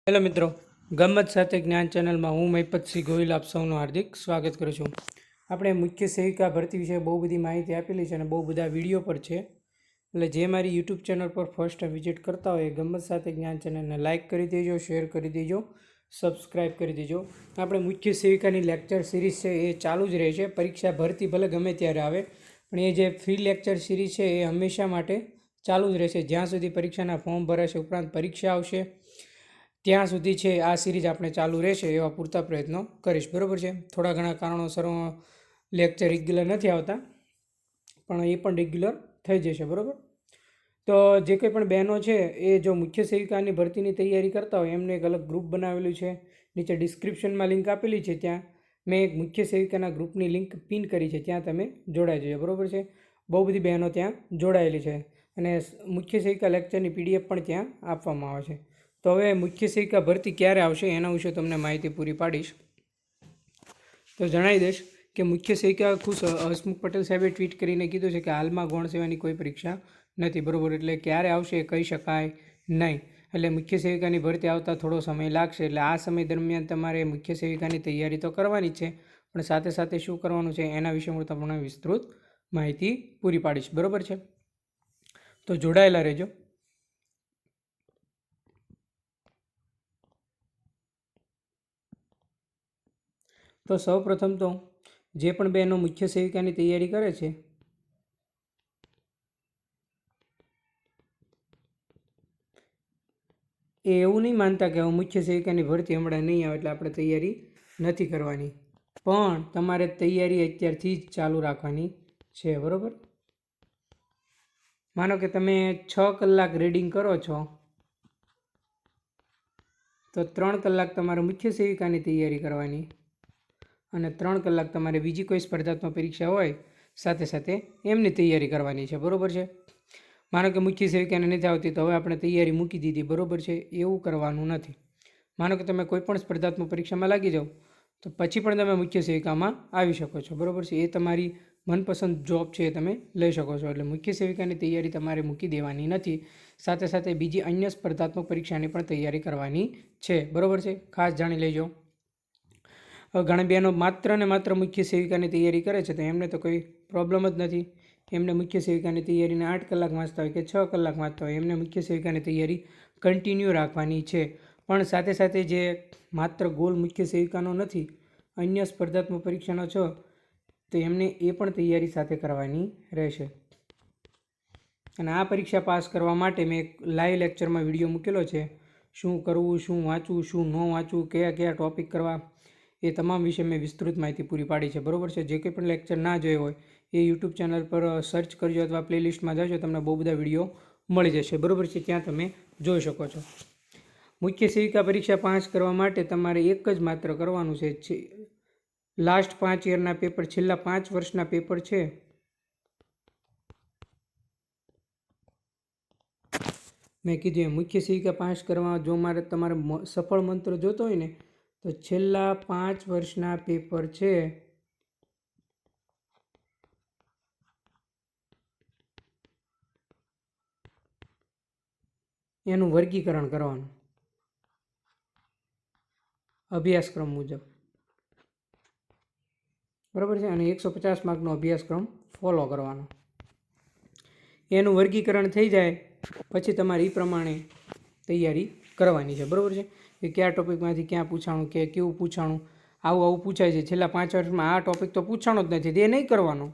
Hello મિત્રો, ગમ્મત સાથે જ્ઞાન ચેનલમાં હું મહિપતસિંહ ગોહિલ આપ સૌનું હાર્દિક સ્વાગત કરું છું. આપણે મુખ્ય સેવિકા ભરતી વિશે બહુ બધી માહિતી આપેલી છે અને બહુ બધા વિડીયો પર છે. એટલે જે મારી યુટ્યુબ ચેનલ પર ફર્સ્ટ વિઝિટ કરતા હોય ગમ્મત સાથે જ્ઞાન ચેનલને લાઇક કરી દેજો, શેર કરી દેજો, સબસ્ક્રાઈબ કરી દેજો. આપણે મુખ્ય સેવિકાની લેક્ચર સિરીઝ છે એ ચાલુ જ રહે છે. પરીક્ષા ભરતી ભલે ગમે ત્યારે આવે પણ એ જે ફ્રી લેક્ચર સિરીઝ છે એ હંમેશા માટે ચાલુ જ રહેશે જ્યાં સુધી પરીક્ષાના ફોર્મ ભરાશે, ઉપરાંત પરીક્ષા આવશે ત્યાં સુધી છે આ સિરીઝ આપણે ચાલુ રહેશે એવા પૂરતા પ્રયત્નો કરીશ. બરાબર છે. થોડા ઘણા કારણોસર લેક્ચર રેગ્યુલર નથી આવતા પણ એ પણ રેગ્યુલર થઈ જશે. બરાબર. તો જે કંઈ પણ બહેનો છે એ જો મુખ્ય સેવિકાની ભરતીની તૈયારી કરતા હોય એમને એક અલગ ગ્રુપ બનાવેલું છે. નીચે ડિસ્ક્રિપ્શનમાં લિંક આપેલી છે, ત્યાં મેં એક મુખ્ય સેવિકાના ગ્રુપની લિંક પિન કરી છે, ત્યાં તમે જોડાઈ જજો. બરાબર છે. બહુ બધી બહેનો ત્યાં જોડાયેલી છે અને મુખ્ય સેવિકા લેક્ચરની PDF પણ ત્યાં આપવામાં આવે છે. તો હવે મુખ્ય સેવિકા ભરતી ક્યારે આવશે એના વિશે તમને માહિતી પૂરી પાડીશ. તો જણાવી દઈશ કે મુખ્ય સેવિકા ખુદ હસમુખ પટેલ સાહેબે ટ્વીટ કરીને કીધું છે કે હાલમાં ગૌણ સેવાની કોઈ પરીક્ષા નથી. બરાબર. એટલે ક્યારે આવશે એ કહી શકાય નહીં. એટલે મુખ્ય સેવિકાની ભરતી આવતા થોડો સમય લાગશે. એટલે આ સમય દરમિયાન તમારે મુખ્ય સેવિકાની તૈયારી તો કરવાની જ છે, પણ સાથે સાથે શું કરવાનું છે એના વિશે હું તમને વિસ્તૃત માહિતી પૂરી પાડીશ. બરાબર છે. તો જોડાયેલા રહેજો. તો સૌ પ્રથમ તો જે પણ બહેનો મુખ્ય સેવિકાની તૈયારી કરે છે એ એવું નહીં માનતા કે હું મુખ્ય સેવિકાની ભરતી હમણાં નહીં આવે એટલે આપણે તૈયારી નથી કરવાની, પણ તમારે તૈયારી અત્યારથી જ ચાલુ રાખવાની છે. બરાબર. માનો કે તમે 6 કલાક રીડિંગ કરો છો તો 3 કલાક તમારે મુખ્ય સેવિકાની તૈયારી કરવાની અને 3 કલાક તમારે બીજી કોઈ સ્પર્ધાત્મક પરીક્ષા હોય સાથે સાથે એમની તૈયારી કરવાની છે. બરાબર છે. માનો કે મુખ્ય સેવિકાને નથી આવતી તો હવે આપણે તૈયારી મૂકી દીધી. બરાબર છે. એવું કરવાનું નથી. માનો કે તમે કોઈ પણ સ્પર્ધાત્મક પરીક્ષામાં લાગી જાઓ તો પછી પણ તમે મુખ્ય સેવિકામાં આવી શકો છો. બરાબર છે. એ તમારી મનપસંદ જોબ છે એ તમે લઈ શકો છો. એટલે મુખ્ય સેવિકાની તૈયારી તમારે મૂકી દેવાની નથી. સાથે સાથે બીજી અન્ય સ્પર્ધાત્મક પરીક્ષાની પણ તૈયારી કરવાની છે. બરાબર છે. ખાસ જાણી લેજો. ઘણા બહેનો માત્ર ને માત્ર મુખ્ય સેવિકાની તૈયારી કરે છે તો એમને તો કોઈ પ્રોબ્લેમ જ નથી. એમને મુખ્ય સેવિકાની તૈયારીને 8 કલાક વાંચતા હોય કે 6 કલાક વાંચતા હોય એમને મુખ્ય સેવિકાની તૈયારી કન્ટિન્યુ રાખવાની છે. પણ સાથે સાથે જે માત્ર ગોલ મુખ્ય સેવિકાનો નથી, અન્ય સ્પર્ધાત્મક પરીક્ષાનો છો તો એમને એ પણ તૈયારી સાથે કરવાની રહેશે. અને આ પરીક્ષા પાસ કરવા માટે મેં એક લાઈવ લેક્ચરમાં વિડીયો મૂકેલો છે. શું કરવું, શું વાંચવું, શું ન વાંચવું, કયા કયા ટૉપિક કરવા, એ તમામ વિશે મેં વિસ્તૃત માહિતી પૂરી પાડી છે. બરાબર છે. જે કંઈ પણ લેક્ચર ના જોયો હોય એ યુટ્યુબ ચેનલ પર સર્ચ કરજો અથવા પ્લેલિસ્ટમાં જજો, તમને બહુ બધા વિડીયો મળી જશે. બરાબર છે. ત્યાં તમે જોઈ શકો છો. મુખ્ય સેવિકા પરીક્ષા પાસ કરવા માટે તમારે એક જ માત્ર કરવાનું છે. લાસ્ટ 5 યરના પેપર, છેલ્લા 5 વર્ષના પેપર છે મેં કીધું એમ મુખ્ય સેવિકા પાસ કરવા જો તમારે સફળ મંત્ર જોતો હોય ને તો છેલ્લા 5 વર્ષના પેપર છે એનું વર્ગીકરણ કરવાનું અભ્યાસક્રમ મુજબ. બરાબર છે. અને 150 માર્કનો અભ્યાસક્રમ ફોલો કરવાનો. એનું વર્ગીકરણ થઈ જાય પછી તમારે એ પ્રમાણે તૈયારી કરવાની છે. બરાબર છે. કે કયા ટૉપિકમાંથી ક્યાં પૂછાણું, કે કેવું પૂછાણું, આવું પૂછાય છે. છેલ્લા 5 વર્ષમાં આ ટૉપિક તો પૂછાણો જ નથી, એ નહીં કરવાનો.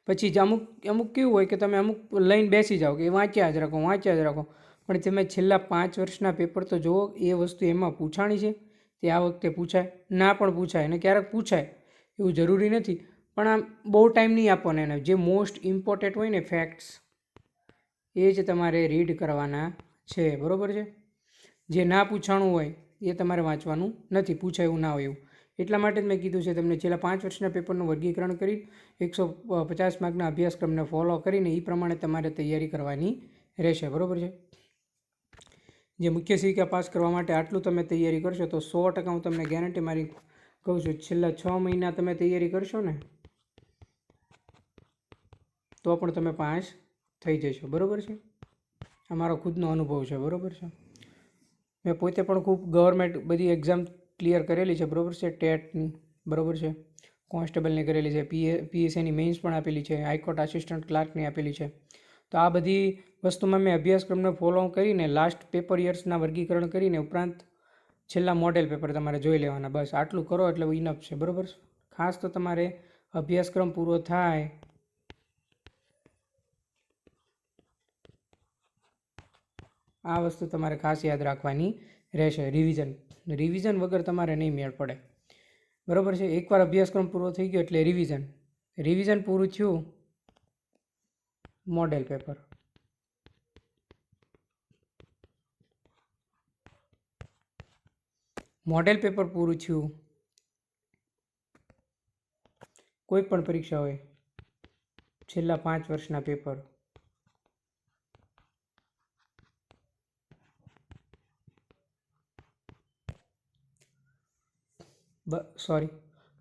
પછી જ અમુક કેવું હોય કે તમે અમુક લઈને બેસી જાઓ કે વાંચ્યા જ રાખો, પણ તમે છેલ્લા 5 વર્ષના પેપર તો જુઓ. એ વસ્તુ એમાં પૂછાણી છે તે આ વખતે પૂછાય, ના પણ પૂછાય અને ક્યારેક પૂછાય, એવું જરૂરી નથી. પણ આમ બહુ ટાઈમ નહીં આપવાનો એને. જે મોસ્ટ ઇમ્પોર્ટન્ટ હોય ને ફેક્ટ્સ એ જ તમારે રીડ કરવાના છે. બરાબર છે. જે ના પૂછાણું હોય એ તમારે વાંચવાનું નથી, પૂછાય એવું ના હોય એવું. એટલા માટે જ મેં કીધું છે તમને છેલ્લા 5 વર્ષના પેપરનું વર્ગીકરણ કરી 150 માર્કના અભ્યાસક્રમને ફોલો કરીને એ પ્રમાણે તમારે તૈયારી કરવાની રહેશે. બરાબર છે. જે મુખ્ય સેવિકા પાસ કરવા માટે આટલું તમે તૈયારી કરશો તો 100% હું તમને ગેરંટી મારી કહું છું, છેલ્લા 6 મહિના તમે તૈયારી કરશો ને તો પણ તમે પાસ થઈ જશો. બરાબર છે. આ મારો ખુદનો અનુભવ છે. બરાબર છે. મેં પોતે પણ ખૂબ ગવર્મેન્ટ બધી એક્ઝામ ક્લિયર કરેલી છે, બરાબર છે, ટેટની, બરાબર છે, કોન્સ્ટેબલની કરેલી છે, પીએસસીની મેઇન્સ પણ આપેલી છે, હાઈકોર્ટ આસિસ્ટન્ટ ક્લાર્કની આપેલી છે. તો આ બધી વસ્તુમાં મેં અભ્યાસક્રમને ફોલો કરીને લાસ્ટ પેપર યર્સના વર્ગીકરણ કરીને ઉપરાંત છેલ્લા મોડેલ પેપર તમારે જોઈ લેવાના. બસ આટલું કરો એટલે ઇનફ છે, બરાબર. ખાસ તો તમારે અભ્યાસક્રમ પૂરો થાય આ વસ્તુ તમારે ખાસ યાદ રાખવાની રહેશે. રિવિઝન વગર તમારે નહીં મેળ પડે, બરાબર છે. એકવાર અભ્યાસક્રમ પૂરો થઈ ગયો એટલે રિવિઝન પૂરું થયું, મોડેલ પેપર. મોડેલ પેપર પૂરું થયું, કોઈ પણ પરીક્ષા હોય, છેલ્લા 5 વર્ષના પેપર.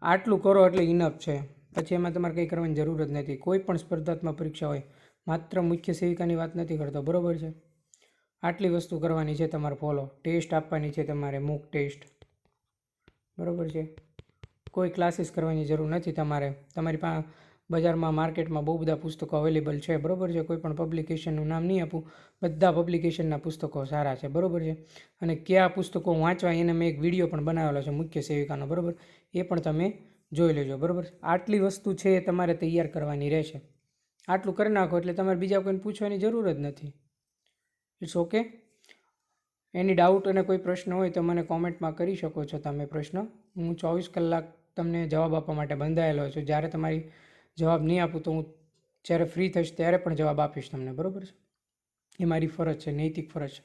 આટલું કરો એટલે ઇનફ છે. પછી એમાં તમારે કંઈ કરવાની જરૂર જ નથી. કોઈ પણ સ્પર્ધાત્મક પરીક્ષા હોય, માત્ર મુખ્ય સેવિકાની વાત નથી કરતો, બરાબર છે. આટલી વસ્તુ કરવાની છે તમારે ફોલો. ટેસ્ટ આપવાની છે તમારે, મૂક ટેસ્ટ, બરાબર છે. કોઈ ક્લાસીસ કરવાની જરૂર નથી તમારે. તમારી પાસે બજારમાં માર્કેટમાં બહુ બધા પુસ્તકો અવેલેબલ છે, બરાબર છે. કોઈ પણ પબ્લિકેશનનું નામ નહીં આપું, બધા પબ્લિકેશનના પુસ્તકો સારા છે, બરાબર છે. અને કયા પુસ્તકો વાંચવા એને મેં એક વિડીયો પણ બનાવેલો છે મુખ્ય સેવિકાનો, બરાબર, એ પણ તમે જોઈ લેજો, બરાબર. આટલી વસ્તુ છે એ તમારે તૈયાર કરવાની રહેશે. આટલું કરી નાખો એટલે તમારે બીજા કોઈને પૂછવાની જરૂર જ નથી. It's okay. એની ડાઉટ અને કોઈ પ્રશ્ન હોય તો મને કોમેન્ટમાં કરી શકો છો તમે પ્રશ્ન. હું 24 કલાક તમને જવાબ આપવા માટે બંધાયેલો છું. જ્યારે તમારી જવાબ નહીં આપું તો હું જ્યારે ફ્રી થઈશ ત્યારે પણ જવાબ આપીશ તમને, બરાબર છે. એ મારી ફરજ છે, નૈતિક ફરજ છે.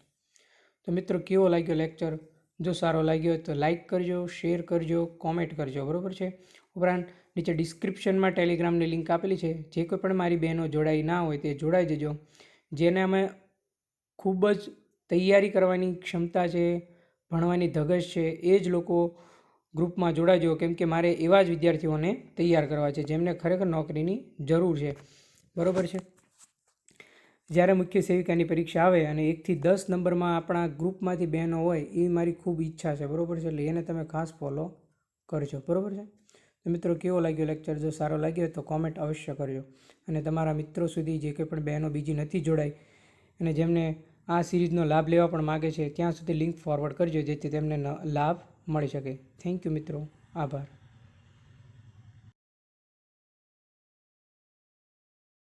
તો મિત્રો, કેવો લાગ્યો લેક્ચર? જો સારો લાગ્યો તો લાઇક કરજો, શેર કરજો, કોમેન્ટ કરજો, બરાબર છે. ઉપરાંત નીચે ડિસ્ક્રિપ્શનમાં ટેલિગ્રામની લિંક આપેલી છે. જે કોઈ પણ મારી બહેનો જોડાઈ ના હોય તે જોડાઈ જજો. જેને અમે ખૂબ જ તૈયારી કરવાની ક્ષમતા છે, ભણવાની ધગશ છે, એ જ લોકો ગ્રુપમાં જોડાજો. કેમ કે મારે એવા જ વિદ્યાર્થીઓને તૈયાર કરવા છે જેમને ખરેખર નોકરીની જરૂર છે, બરાબર છે. જ્યારે મુખ્ય સેવિકાની પરીક્ષા આવે અને 1 થી 10 નંબરમાં આપણા ગ્રુપમાંથી બહેનો હોય, એ મારી ખૂબ ઈચ્છા છે, બરાબર છે. એટલે એને તમે ખાસ ફોલો કરજો, બરાબર છે. તો મિત્રો, કેવો લાગ્યો લેક્ચર? જો સારો લાગ્યો તો કોમેન્ટ અવશ્ય કરજો. અને તમારા મિત્રો સુધી જે કંઈ પણ બહેનો બીજી નથી જોડાઈ અને જેમને આ સિરીઝનો લાભ લેવા પણ માગે છે, ત્યાં સુધી લિંક ફોરવર્ડ કરજો જેથી તેમને લાભ મળી શકે. થેન્ક યુ મિત્રો, આભાર.